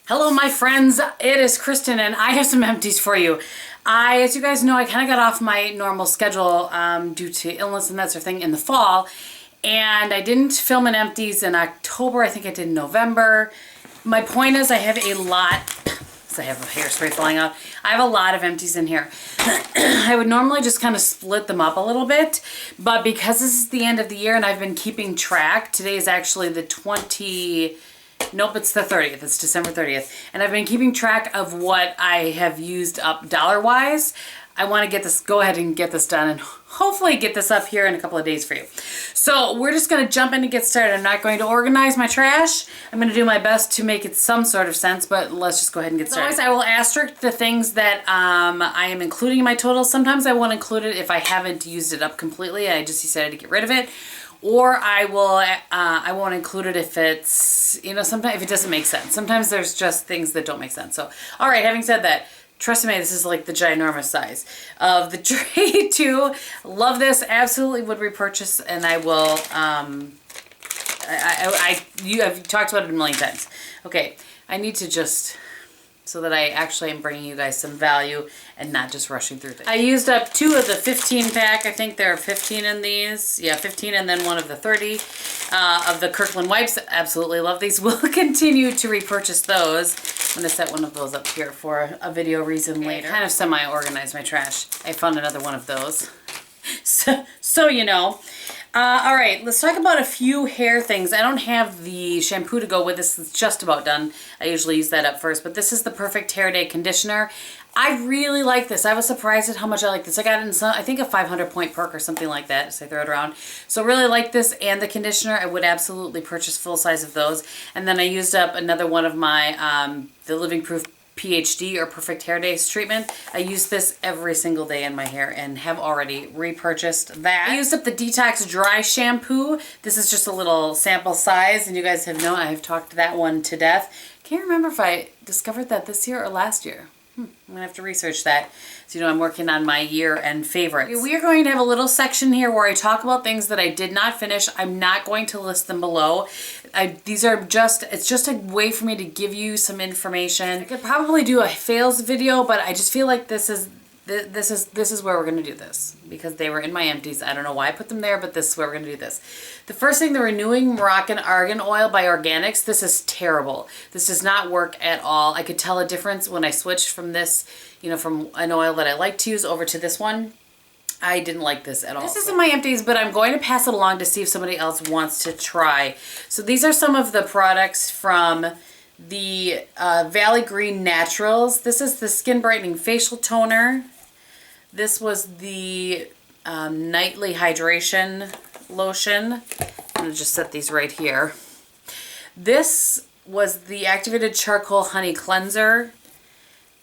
Hello my friends, it is Kristin and I have some empties for you. As you guys know, I kind of got off my normal schedule due to illness and that sort of thing in the fall. And I didn't film an empties in October, I think I did in November. My point is I have a lot, so I have hairspray falling out. I have a lot of empties in here. I would normally just kind of split them up a little bit, but because this is the end of the year and I've been keeping track, today is actually the Nope, it's the 30th. It's December 30th. And I've been keeping track of what I have used up dollar-wise. I want to go ahead and get this done and hopefully get this up here in a couple of days for you. So we're just going to jump in and get started. I'm not going to organize my trash. I'm going to do my best to make it some sort of sense, but let's just go ahead and get started. As always, I will asterisk the things that I am including in my totals. Sometimes I won't include it if I haven't used it up completely. I just decided to get rid of it. Or I won't include it if it's, sometimes if it doesn't make sense. Sometimes there's just things that don't make sense. So, all right, having said that, trust me, this is like the ginormous size of the tray too. Love this, absolutely would repurchase, and I will, I've talked about it a million times. Okay, I need to just, so that I actually am bringing you guys some value and not just rushing through things. I used up 2 of the 15 pack. I think there are 15 in these. Yeah, 15 and then 1 of the 30 of the Kirkland wipes. Absolutely love these. We'll continue to repurchase those. I'm going to set one of those up here for a video reason later. Kind of semi-organize my trash. I found another one of those. So you know. All right, let's talk about a few hair things. I don't have the shampoo to go with this. It's just about done. I usually use that up first, but this is the Perfect Hair Day Conditioner. I really like this. I was surprised at how much I like this. I got it in some, I think a 500-point perk or something like that, so I throw it around. So really like this and the conditioner. I would absolutely purchase full size of those. And then I used up another one of my, the Living Proof PhD or Perfect Hair Days treatment. I use this every single day in my hair and have already repurchased that. I used up the Detox Dry Shampoo. This is just a little sample size, and you guys have known I have talked that one to death. Can't remember if I discovered that this year or last year. I'm gonna have to research that. So I'm working on my year-end favorites. We are going to have a little section here where I talk about things that I did not finish. I'm not going to list them below. These are just, it's just a way for me to give you some information. I could probably do a fails video, but I just feel like this is where we're going to do this because they were in my empties. I don't know why I put them there, but this is where we're going to do this. The first thing, the Renewing Moroccan Argan Oil by Organics. This is terrible. This does not work at all. I could tell a difference when I switched from this, from an oil that I like to use over to this one. I didn't like this at all. This isn't my empties, but I'm going to pass it along to see if somebody else wants to try. So these are some of the products from the Valley Green Naturals. This is the Skin Brightening Facial Toner. This was the Nightly Hydration Lotion. I'm going to just set these right here. This was the Activated Charcoal Honey Cleanser.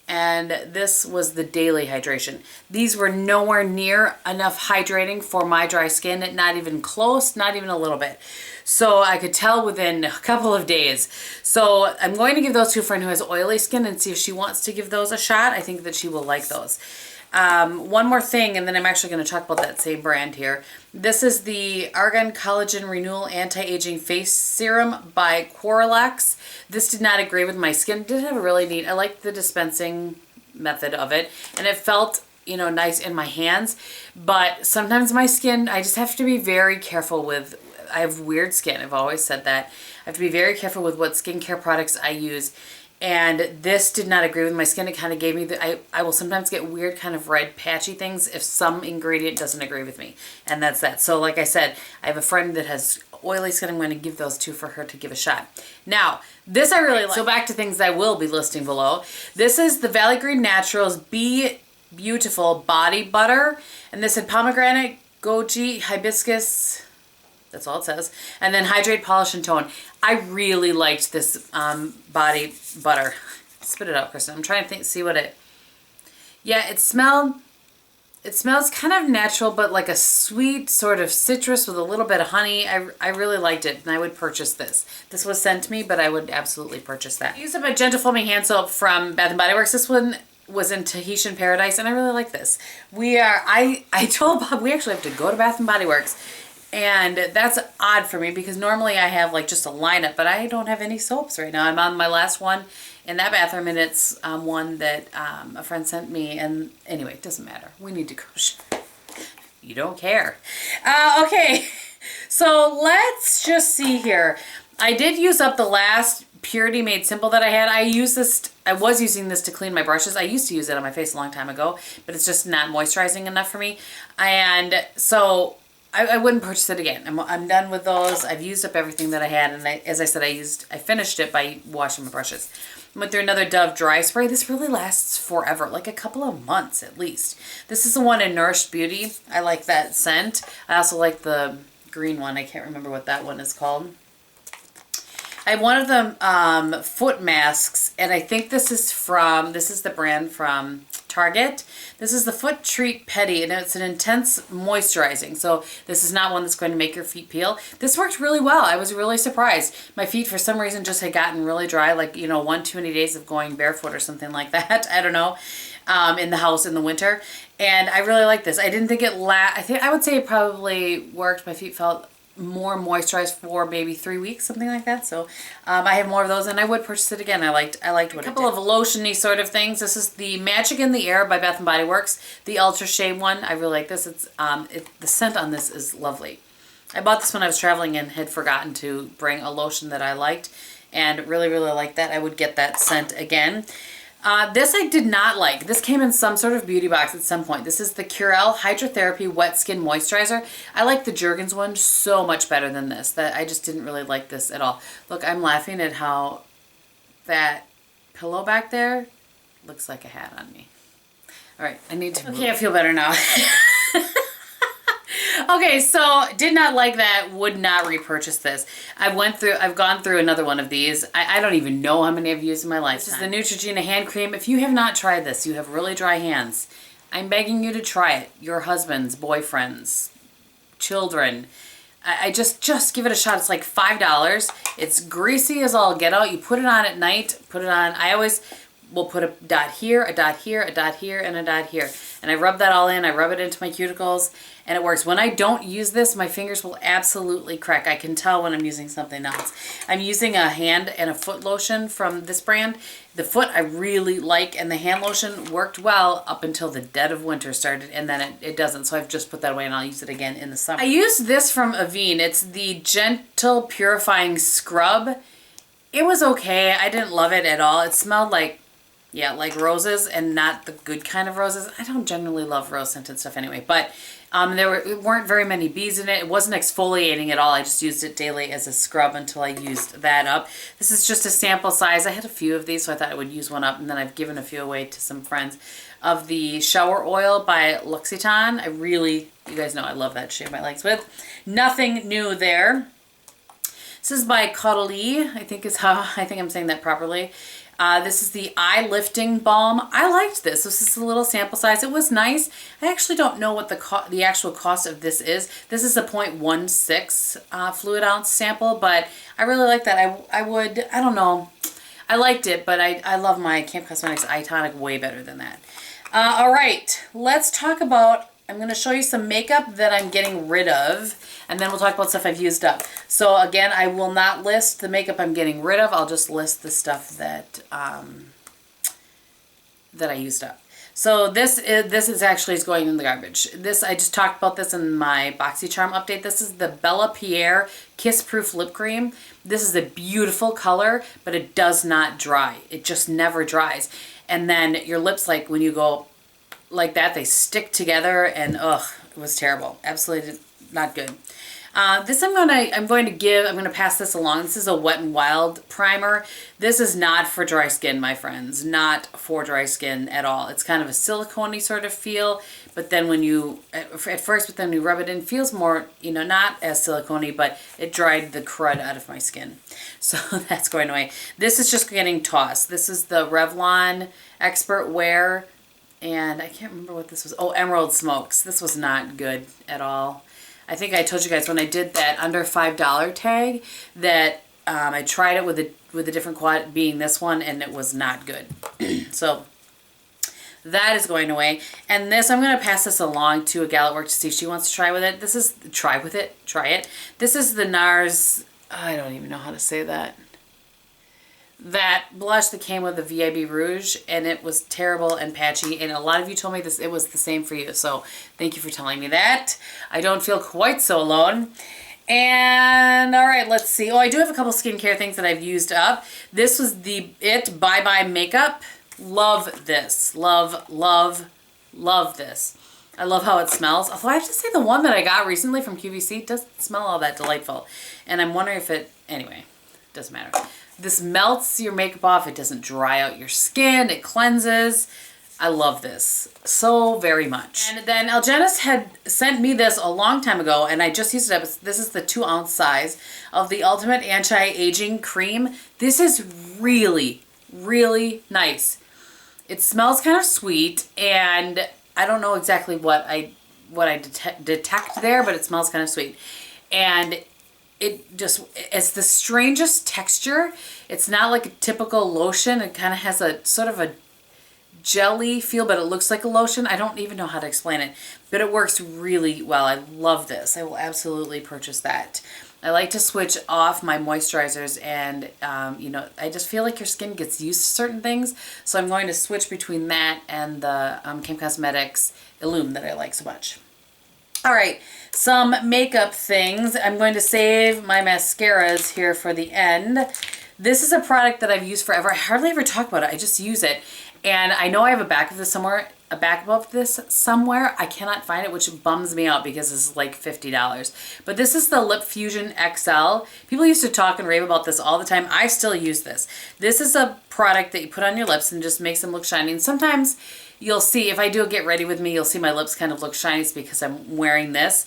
And this was the Daily Hydration. These were nowhere near enough hydrating for my dry skin. Not even close, not even a little bit. So I could tell within a couple of days. So I'm going to give those to a friend who has oily skin and see if she wants to give those a shot. I think that she will like those. One more thing, and then I'm actually going to talk about that same brand here. This is the Argan Collagen Renewal Anti-Aging Face Serum by Quarlex. This did not agree with my skin. It did have a really neat, I liked the dispensing method of it, and it felt, nice in my hands. But sometimes my skin, I just have to be very careful with. I have weird skin. I've always said that. I have to be very careful with what skincare products I use. And this did not agree with my skin. It kind of gave me I will sometimes get weird kind of red patchy things if some ingredient doesn't agree with me. And that's that. So like I said, I have a friend that has oily skin. I'm going to give those to for her to give a shot. Now, this I really like. So back to things I will be listing below. This is the Valley Green Naturals Be Beautiful Body Butter. And this had pomegranate, goji, hibiscus. That's all it says. And then Hydrate, Polish, and Tone. I really liked this body butter. Spit it out, Kristin. I'm trying to see what it... Yeah, it smells kind of natural, but like a sweet sort of citrus with a little bit of honey. I really liked it, and I would purchase this. This was sent to me, but I would absolutely purchase that. I used up a Gentle Foaming Hand Soap from Bath & Body Works. This one was in Tahitian Paradise, and I really like this. I told Bob we actually have to go to Bath & Body Works And that's odd for me because normally I have like just a lineup, but I don't have any soaps right now. I'm on my last one in that bathroom, and it's one that a friend sent me. And anyway, it doesn't matter. We need to go shop. You don't care. Okay, so let's just see here. I did use up the last Purity Made Simple that I had. I was using this to clean my brushes. I used to use it on my face a long time ago, but it's just not moisturizing enough for me. And so I wouldn't purchase it again. I'm done with those. I've used up everything that I had, and as I said, I finished it by washing my brushes. I went through another Dove dry spray. This really lasts forever, like a couple of months at least. This is the one in Nourished Beauty. I like that scent. I also like the green one. I can't remember what that one is called. I have one of the foot masks, and I think this is the brand from Target. This is the Foot Treat Petty, and it's an intense moisturizing. So this is not one that's going to make your feet peel. This worked really well. I was really surprised. My feet, for some reason, just had gotten really dry, like, you know, one too many days of going barefoot or something like that. I don't know, in the house in the winter. And I really like this. I didn't think I would say it probably worked. My feet felt more moisturized for maybe 3 weeks, something like that. So I have more of those, and I would purchase it again. I liked what it did. A couple of lotiony sort of things. This is the Magic in the Air by Bath and Body Works, the Ultra Shade one. I really like this. It's the scent on this is lovely. I bought this when I was traveling and had forgotten to bring a lotion that I liked, and really like that. I would get that scent again. This I did not like. This came in some sort of beauty box at some point. This is the Curel Hydrotherapy Wet Skin Moisturizer. I like the Jergens one so much better than this. I just didn't really like this at all. Look, I'm laughing at how that pillow back there looks like a hat on me. All right, I need to move. Okay, I feel better now. Okay, so did not like that, would not repurchase this. I've gone through another one of these. I don't even know how many I've used in my lifetime. This is the Neutrogena hand cream. If you have not tried this, you have really dry hands. I'm begging you to try it. Your husbands, boyfriends, children. I just give it a shot. It's like $5. It's greasy as all get out. You put it on at night, I always will put a dot here, a dot here, a dot here, and a dot here. And I rub that all in. I rub it into my cuticles, and it works. When I don't use this, my fingers will absolutely crack. I can tell when I'm using something else. I'm using a hand and a foot lotion from this brand. The foot I really like, and the hand lotion worked well up until the dead of winter started, and then it doesn't. So I've just put that away, and I'll use it again in the summer. I used this from Avene. It's the Gentle Purifying Scrub. It was okay. I didn't love it at all. It smelled like, yeah, like roses, and not the good kind of roses. I don't generally love rose scented stuff anyway, but there weren't very many bees in it. It wasn't exfoliating at all. I just used it daily as a scrub until I used that up. This is just a sample size. I had a few of these, so I thought I would use one up, and then I've given a few away to some friends. Of the Shower Oil by L'Occitane. You guys know I love that. Shave my legs with. Nothing new there. This is by Caudalie, I think I'm saying that properly. This is the Eye Lifting Balm. I liked this. This is a little sample size. It was nice. I actually don't know what the actual cost of this is. This is a 0.16 fluid ounce sample, but I really like that. I don't know. I liked it, but I love my Camp Cosmetics Eye Tonic way better than that. All right, let's talk about, I'm going to show you some makeup that I'm getting rid of, and then we'll talk about stuff I've used up. So again, I will not list the makeup I'm getting rid of. I'll just list the stuff that that I used up. So this is actually going in the garbage. I just talked about this in my BoxyCharm update. This is the Bella Pierre Kiss Proof Lip Cream. This is a beautiful color, but it does not dry. It just never dries. And then your lips, like when you go like that, they stick together, and ugh, it was terrible. Absolutely not good. This I'm going to pass this along. This is a Wet n Wild primer. This is not for dry skin, my friends. Not for dry skin at all. It's kind of a silicone-y sort of feel, but then when you, at first, but then you rub it in, it feels more, not as silicone-y, but it dried the crud out of my skin. So that's going away. This is just getting tossed. This is the Revlon Expert Wear, and I can't remember what this was. Oh, Emerald Smokes. This was not good at all. I think I told you guys when I did that under $5 tag that I tried it with a different quad, being this one, and it was not good. So That is going away. And this, I'm going to pass this along to a gal at work to see if she wants to try with it. This is, try it. This is the NARS, I don't even know how to say that. That blush that came with the VIB Rouge, and it was terrible and patchy, and a lot of you told me this, it was the same for you. So thank you for telling me that. I don't feel quite so alone. And all right, let's see. Oh, I do have a couple skincare things that I've used up. This was the Bye Bye Makeup. Love this. Love this. I love how it smells. Although I have to say the one that I got recently from QVC doesn't smell all that delightful. And I'm wondering if it, anyway, doesn't matter. This melts your makeup off. It doesn't dry out your skin. It cleanses. I love this so very much. And then Algenis had sent me this a long time ago, and I just used it up. This is the 2-ounce size of the Ultimate Anti-Aging Cream. This is really, really nice. It smells kind of sweet, and I don't know exactly what I detect there, but it smells kind of sweet. And it's the strangest texture. It's not like a typical lotion. It kind of has a sort of a jelly feel, but it looks like a lotion. I don't even know how to explain it, but it works really well. I love this. I will absolutely purchase that. I like to switch off my moisturizers, and you know, I just feel like your skin gets used to certain things, so I'm going to switch between that and the Kim Cosmetics Illume that I like so much. All right, some makeup things. I'm going to save my mascaras here for the end. This is a product that I've used forever. I hardly ever talk about it. I just use it. And I know I have a backup of this somewhere, I cannot find it, which bums me out because it's like $50. But this is the Lip Fusion XL. People used to talk and rave about this all the time. I still use this. This is a product that you put on your lips and just makes them look shiny. And sometimes you'll see, if I do a Get Ready With Me, you'll see my lips kind of look shiny. It's because I'm wearing this.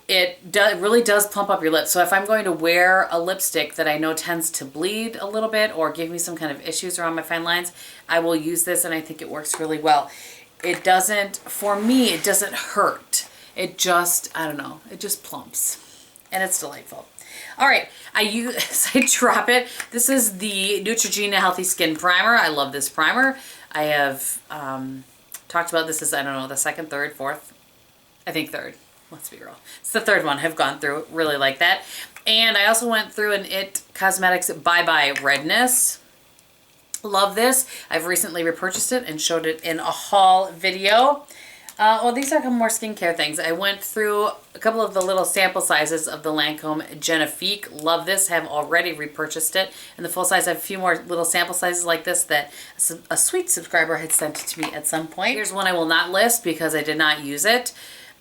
It really does plump up your lips. So if I'm going to wear a lipstick that I know tends to bleed a little bit or give me some kind of issues around my fine lines, I will use this, and I think it works really well. It doesn't, for me, it doesn't hurt. It just, I don't know, it just plumps, and it's delightful. All right, I drop it. This is the Neutrogena Healthy Skin Primer. I love this primer. I have talked about this as, I don't know, the second, third, fourth, I think third. Let's be real. It's the third one I've gone through. Really like that. And I also went through an It Cosmetics Bye Bye Redness. Love this. I've recently repurchased it and showed it in a haul video. Well, these are a couple more skincare things. I went through a couple of the little sample sizes of the Lancome Genifique. Love this. Have already repurchased it. And the full size, I have a few more little sample sizes like this that a sweet subscriber had sent to me at some point. Here's one I will not list because I did not use it.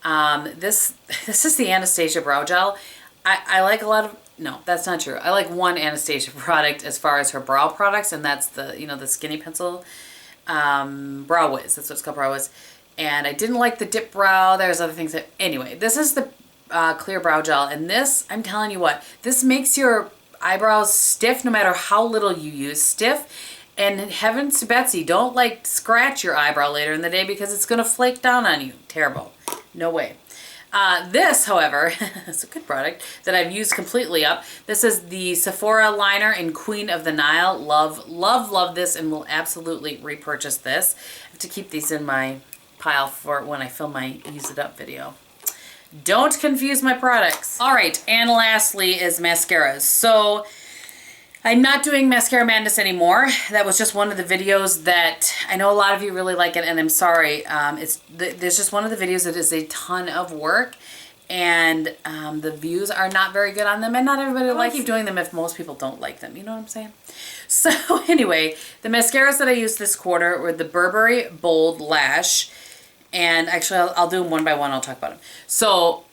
This is the Anastasia Brow Gel. I like a lot of, no, that's not true. I like one Anastasia product as far as her brow products, and that's the, you know, the Skinny Pencil Brow Wiz. That's what it's called, Brow Wiz. And I didn't like the Dip Brow. There's other things that, anyway, this is the Clear Brow Gel, and this, I'm telling you what, this makes your eyebrows stiff no matter how little you use. Stiff. And heavens to Betsy, don't like scratch your eyebrow later in the day because it's going to flake down on you. Terrible. No way. This, however, is a good product that I've used completely up. This is the Sephora liner in Queen of the Nile. Love, love, love this, and will absolutely repurchase this. I have to keep these in my pile for when I film my Use It Up video. Don't confuse my products. All right, and lastly is mascaras. So I'm not doing Mascara Madness anymore. That was just one of the videos that I know a lot of you really like it, and I'm sorry. There's just one of the videos that is a ton of work, and the views are not very good on them, and not everybody likes keep doing them if most people don't like them. You know what I'm saying? So anyway, the mascaras that I used this quarter were the Burberry Bold Lash, and actually I'll do them one by one. I'll talk about them. So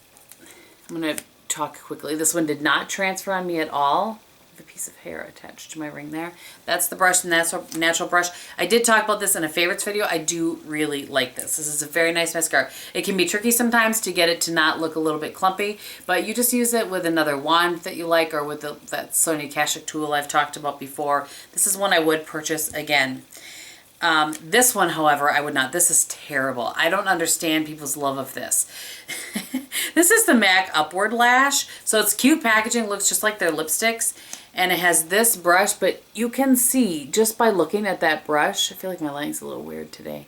I'm going to talk quickly. This one did not transfer on me at all. A piece of hair attached to my ring there. That's the brush, the natural brush. I did talk about this in a favorites video. I do really like this. This is a very nice mascara. It can be tricky sometimes to get it to not look a little bit clumpy, but you just use it with another wand that you like, or with that Sony Kashuk tool I've talked about before. This is one I would purchase again. This one, however, I would not. This is terrible. I don't understand people's love of this. This is the MAC Upward Lash. So it's cute packaging, looks just like their lipsticks. And it has this brush, but you can see just by looking at that brush, I feel like my lighting's a little weird today.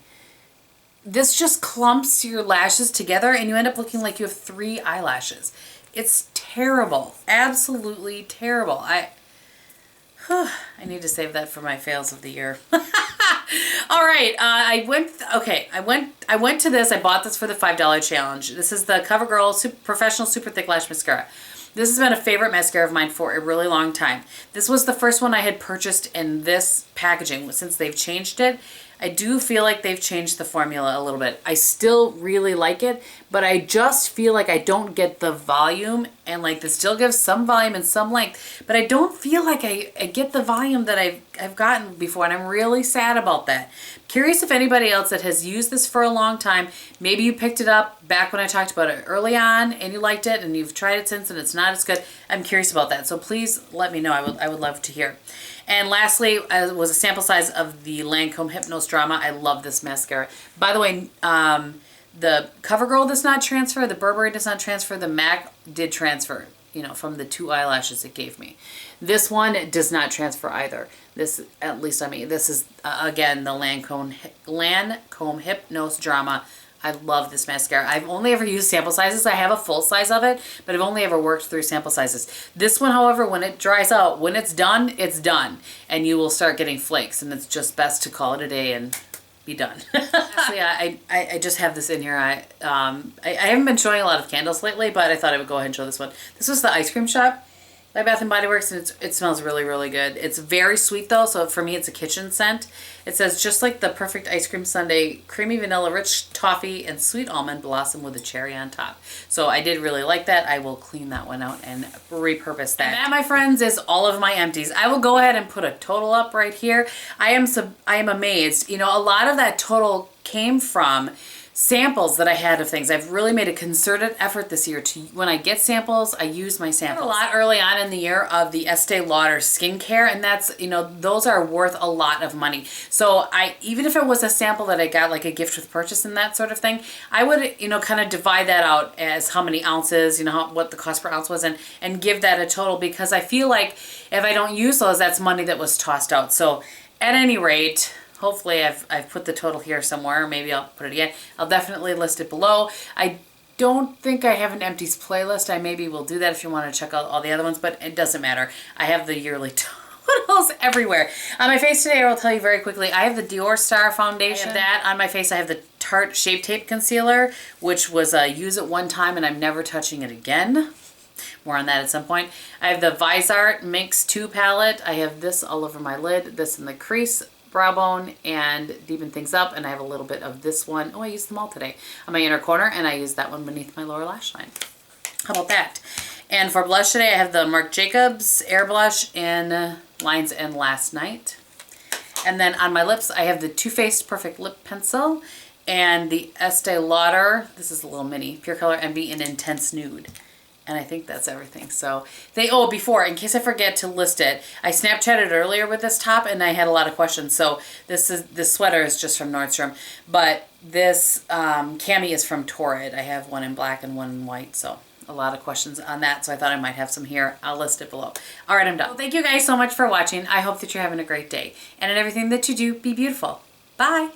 this just clumps your lashes together and you end up looking like you have 3 eyelashes. It's terrible. Absolutely terrible. I need to save that for my fails of the year. All right, I went to this. I bought this for the $5 challenge. This is the CoverGirl Professional Super Thick Lash Mascara. This has been a favorite mascara of mine for a really long time. This was the first one I had purchased in this packaging. Since they've changed it, I do feel like they've changed the formula a little bit. I still really like it, but I just feel like I don't get the volume, and like this still gives some volume and some length, but I don't feel like I get the volume that I've gotten before, and I'm really sad about that. Curious if anybody else that has used this for a long time, maybe you picked it up back when I talked about it early on and you liked it and you've tried it since and it's not as good. I'm curious about that. So please let me know. I would love to hear. And lastly, was a sample size of the Lancome Hypnose Drama. I love this mascara. By the way, the CoverGirl does not transfer, the Burberry does not transfer, the MAC did transfer, you know, from the 2 eyelashes it gave me. This one does not transfer either. This, at least on me, this is, again, the Lancome Hypnose Drama. I love this mascara. I've only ever used sample sizes. I have a full size of it, but I've only ever worked through sample sizes. This one, however, when it dries out, when it's done, and you will start getting flakes, and it's just best to call it a day and be done. Actually, I just have this in here. I haven't been showing a lot of candles lately, but I thought I would go ahead and show this one. This was the Ice Cream Shop by Bath & Body Works, and it smells really, really good. It's very sweet though, so for me it's a kitchen scent. It says, just like the perfect ice cream sundae, creamy vanilla, rich toffee, and sweet almond blossom with a cherry on top. So I did really like that. I will clean that one out and repurpose that. And that, my friends, is all of my empties. I will go ahead and put a total up right here. I am amazed. You know, a lot of that total came from samples that I had of things. I've really made a concerted effort this year to, when I get samples, I use my samples. I had a lot early on in the year of the Estee Lauder skincare, and that's, you know, those are worth a lot of money. So even if it was a sample that I got like a gift with purchase and that sort of thing, I would, you know, kind of divide that out as how many ounces, you know, what the cost per ounce was, and give that a total, because I feel like if I don't use those, that's money that was tossed out. So at any rate, hopefully I've put the total here somewhere. Maybe I'll put it again. I'll definitely list it below. I don't think I have an empties playlist. I maybe will do that if you want to check out all the other ones, but it doesn't matter. I have the yearly totals everywhere. On my face today, I will tell you very quickly, I have the Dior Star Foundation. I have that on my face. I have the Tarte Shape Tape Concealer, which was use it one time and I'm never touching it again. More on that at some point. I have the Visart Mix 2 palette. I have this all over my lid, this in the crease, brow bone, and deepen things up, and I have a little bit of this one. Oh, I used them all today on my inner corner, and I used that one beneath my lower lash line. How about that? And for blush today, I have the Marc Jacobs Air Blush in Lines and Last Night. And then on my lips, I have the Too Faced Perfect Lip Pencil and the Estee Lauder, this is a little mini, Pure Color Envy in Intense Nude. And I think that's everything. So before, in case I forget to list it, I Snapchatted earlier with this top and I had a lot of questions. So this sweater is just from Nordstrom, but this cami is from Torrid. I have one in black and one in white. So a lot of questions on that. So I thought I might have some here. I'll list it below. All right, I'm done. Well, thank you guys so much for watching. I hope that you're having a great day. And in everything that you do, be beautiful. Bye.